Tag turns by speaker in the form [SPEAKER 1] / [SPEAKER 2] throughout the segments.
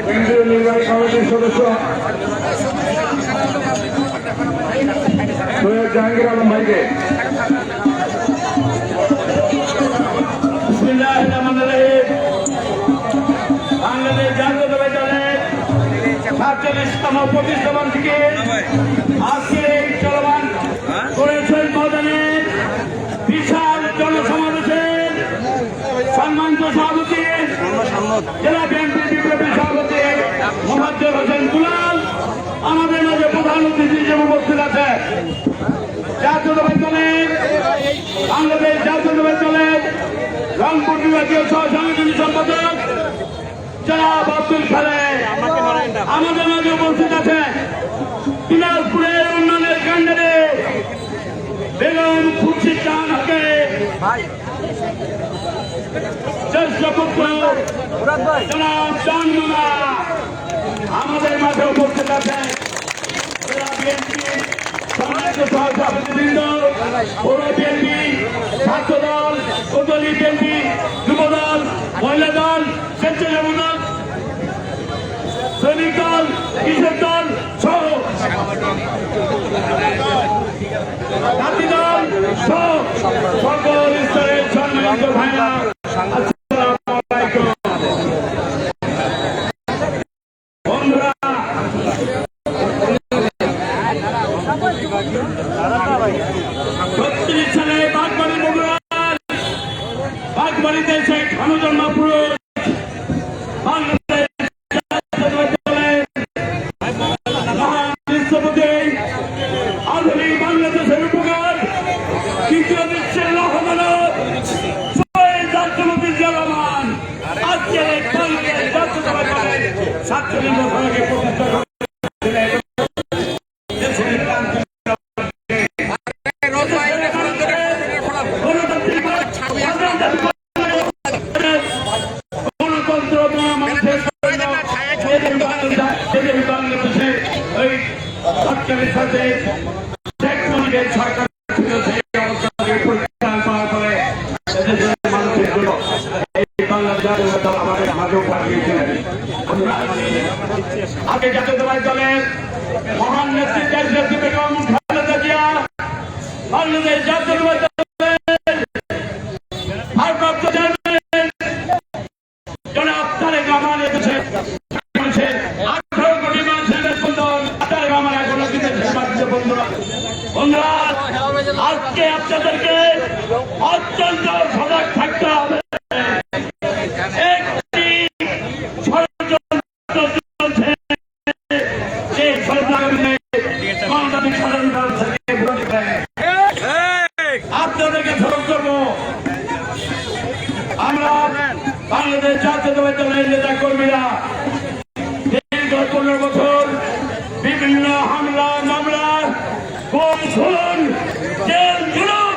[SPEAKER 1] কেন্দ্রীয় নির্বাহী কমিটির সদস্য সৈয়দ জাহাঙ্গীর আলম ভাইকে
[SPEAKER 2] বাংলাদেশ জাতীয়তাবাদী দলের ৪৭তম প্রতিষ্ঠাবান থেকে আজকে এই চলমান করেছেন ময়দানের বিশাল জনসমাবেশের সম্মানিত সভাপতি জেলা বিএনপির বিপ্লবী সভাপতি মোহাম্মদ হোসেন দুলাল আমাদের মাঝে প্রধান অতিথি হিসেবে উপস্থিত আছে। জাতীয়তাবাদী দলের বাংলাদেশ জাতীয়তাবাদী দলের রংপুর বিভাগীয় সহ সাংগঠনিক সম্পাদক জনাব আব্দুল খালেক আমাদের মাঝে উপস্থিত আছে। দিনাজপুরের উন্নয়নের কেন্দ্রে বেগম খুরশিদ জাহান হকে জ্যেষ্ঠ পুত্র জনাব জাহানুমা আমাদের মাঝে উপস্থিত আছে। জেলা বিএনপি সম্মানিত সহসভাপতিবৃন্দ, পৌর বিএনপি, ছাত্র দল, উপদলীয় বিএনপি, যুব দল, মহিলা দল, স্বেচ্ছাসেবক দল, শ্রমিক দল, কৃষক দল সহ জাতি দল সহ সকল স্তরের সম্মানিত ভাইরা আসসালামু আলাইকুম। বন্ধুরা, ৩৬ সালে বাগবাড়ি বগুড়া বাগবাড়িতে শেখ হামিদুর মাহফুজ বাংলাদেশ জাতীয়তাবাদী দলের মহান রাষ্ট্রপতি আধুনিক বাংলাদেশের উপকার তৃতীয় বিশ্বের লৌহমানব শহীদ রাষ্ট্রপতি জিয়াউর রহমান আজকে বাংলাদেশ জাতীয়তাবাদী দলের ৪৭ বছরকে প্রতিষ্ঠা করেছিলেন। আগে জাতীয়তাবাদী দলের মহান নেতৃত্ব বেগম খালেদা জিয়া বাংলাদেশ জাতীয়তাবাদী দলের ভারপ্রাপ্ত চেয়ারম্যান জনাব তারেক রহমান এসেছে 18 কোটি মানুষের স্পন্দন তারেক রহমান এখনো বিদেশে বাড়ছে। বন্ধুরা, আজকে আপনাদেরকে অত্যন্ত সজাগ থাকতে হবে। একটি ষড়যন্ত্র চলছে, যে আপনাদেরকে স্মরণ করব। আমরা বাংলাদেশ জাতীয়তাবাদী দলের নেতা কর্মীরা দীর্ঘ 15 বছর বিভিন্ন হামলা মামলা খুন খুন জেল জুলুম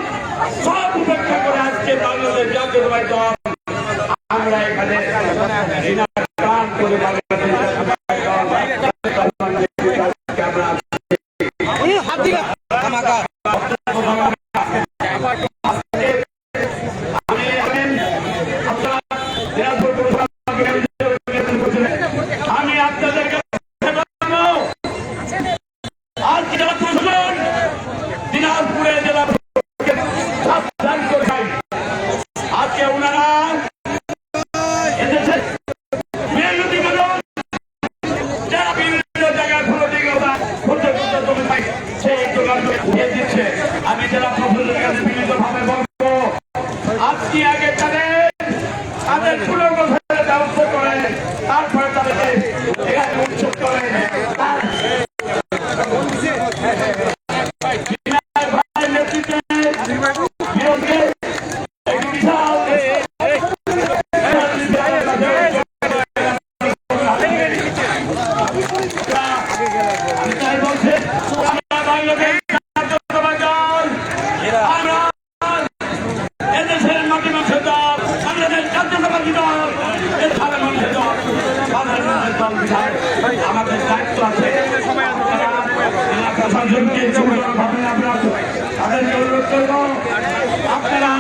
[SPEAKER 2] সব উপেক্ষা করে আজকে বাংলাদেশ জাতীয়তাবাদী দল আমরা এখানে প্রাণ করে বাংলাদেশ আমি আপনাদের আজকে জেলা প্রশাসন দিনাজপুরে জেলা আজকে ওনারা এদেশের যারা বিভিন্ন জায়গায় সেই দিচ্ছে। আমি জেলা প্রশাসনের কাছে বিভিন্ন ভাবে বলবো, আজকে আগে তাদের পুনর্গঠনের ব্যবস্থা করে তারপরে তাদেরকে এখানে উচ্ছেদ করে আমাদের দায়িত্ব আছে। প্রশাসনকে তাদেরকে অনুরোধ করবো, আপনারা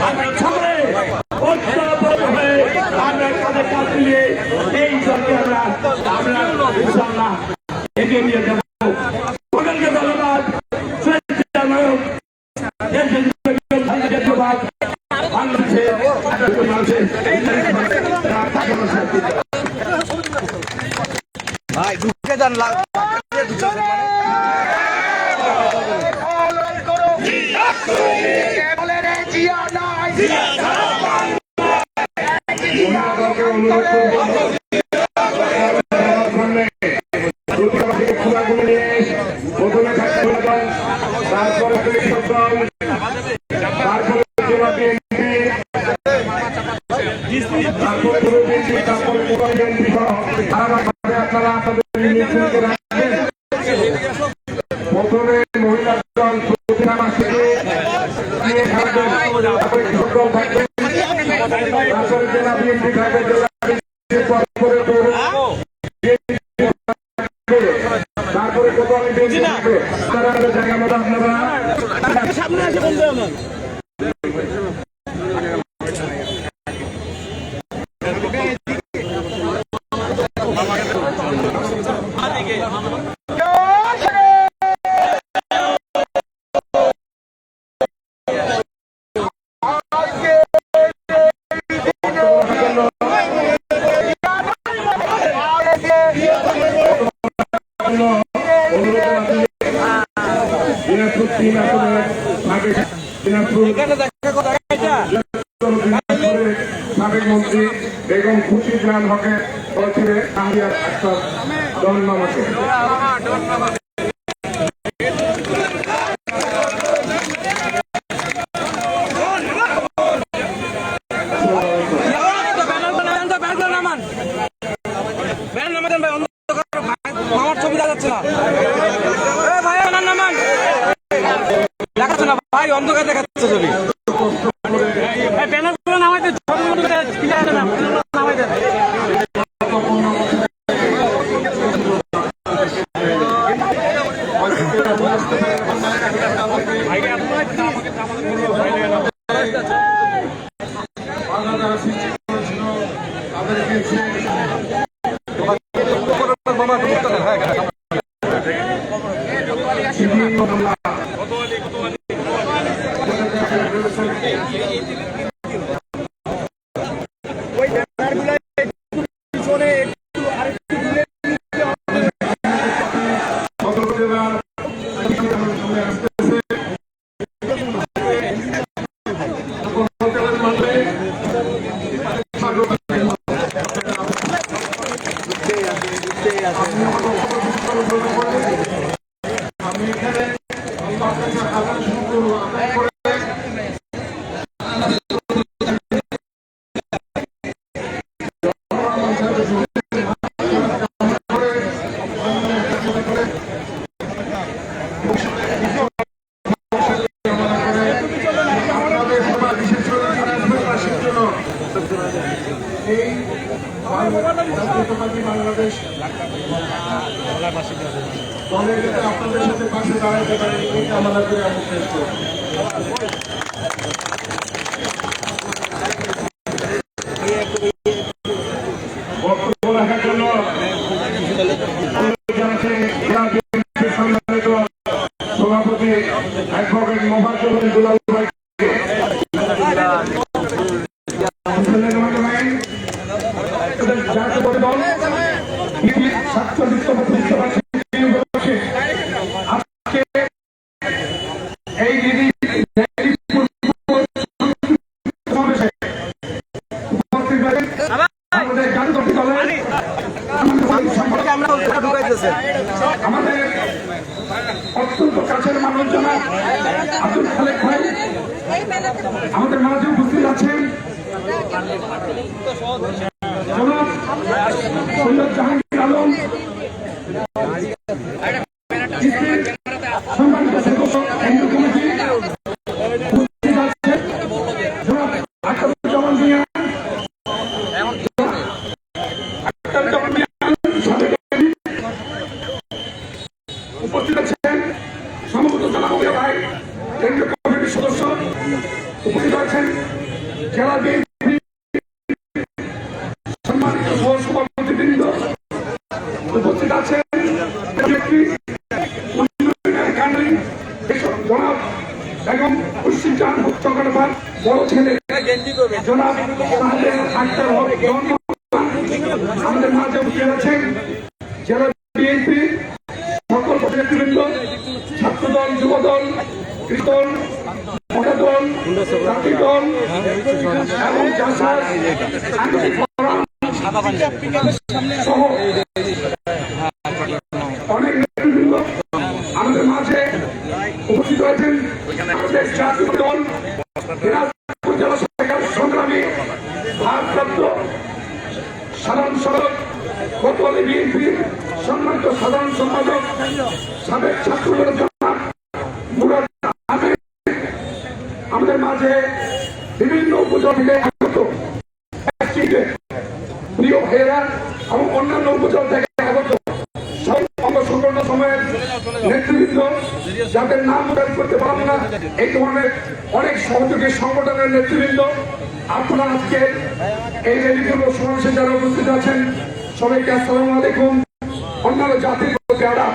[SPEAKER 2] আমরা সবাই ঐক্যবদ্ধ হয়ে আমরা কাঁধে কাঁধ মিলিয়ে এই দলকে আমরা ইনশাআল্লাহ এগিয়ে নিয়ে যাব। সকলকে ধন্যবাদ। ধন্যবাদ।
[SPEAKER 3] ভাই ঢুকে যান
[SPEAKER 1] প্রথমে মহিলা দল প্রতিটা মাসে তারপরে জেলা বিএনপি থাকবে, জেলা তারপরে কোথাও জায়গা মতো আপনারা সামনে আসে বলতে আমার সাবেক মন্ত্রী বেগম খুশিজান হকের বলছিলেন কাহিয়ার আক্তার ডন মামাকে।
[SPEAKER 3] আমার ছবি দেখাচ্ছে না ভাই, নামান দেখাচ্ছে না ভাই, অন্ধকার দেখাচ্ছে ছবি। ব্যানারগুলো নামাইতে নামাই দেন।
[SPEAKER 1] বাংলাদেশ দলের যাতে আপনাদের সাথে পাশে দাঁড়াতে পারে এই কামনা করে আমি শেষ করব। বক্তব্য রাখার জন্য সম্মানিত সভাপতি অ্যাডভোকেট মোফাজ্জল হোসেন দুলাল ভাই আমাদের অত্যন্ত কাছের মানুষজন আব্দুল খালেক ভাই আমাদের মাঝে উপস্থিত আছেন। জনাব সৈয়দ জাহাঙ্গীর আলম সম্মানিত সদস্য কেন্দ্রীয় কমিটি উপস্থিত আছেন। জনাব আখতারুজ্জামান মিয়া উপস্থিত আছেন। সম্ভবত জানাবো ভাই কেন্দ্রীয় কমিটির সদস্য উপস্থিত আছেন জেলা বিএনপি সম্মানিত সহসভাপতিবৃন্দ, উপস্থিত আছেন জনাব বেগম খুরশিদ জাহান চক্রবর্তী বড় ছেলে জনাব আক্তার হক আমাদের মাঝে উপস্থিত আছেন জেলা বিএনপি সকল নেতৃবৃন্দ, ছাত্রদল, যুবদল, কৃষক মহিলা দল, জাতীয় দল এবং জাসাস সহ অনেক নেতৃবৃন্দ আমাদের মাঝে উপস্থিত হয়েছেন। আমাদের জাতীয় দল দিনাজপুর জেলা শাখার সংগ্রামী ভারপ্রাপ্ত সাধারণ সম্পাদক, কোতোয়ালি বিএনপির সম্মানিত সাধারণ সম্পাদক, সাবেক ছাত্রদল জনাব মুরাদ আহমেদ, আমাদের মাঝে বিভিন্ন উপজেলা থেকে আগত প্রিয় ভাইয়েরা এবং অন্যান্য উপজেলা থেকে আগত সংগঠন সময়ের নেতৃবৃন্দ, যাদের নাম উল্লেখ করতে পারবো না, এই ধরনের অনেক সহযোগী সংগঠনের নেতৃবৃন্দ, আপনারা আজকে এই রেলিগুলো সমাবেশে যারা উপস্থিত আছেন সবাইকে আসসালামু আলাইকুম। অন্যান্য জাতির প্রতি আদাব।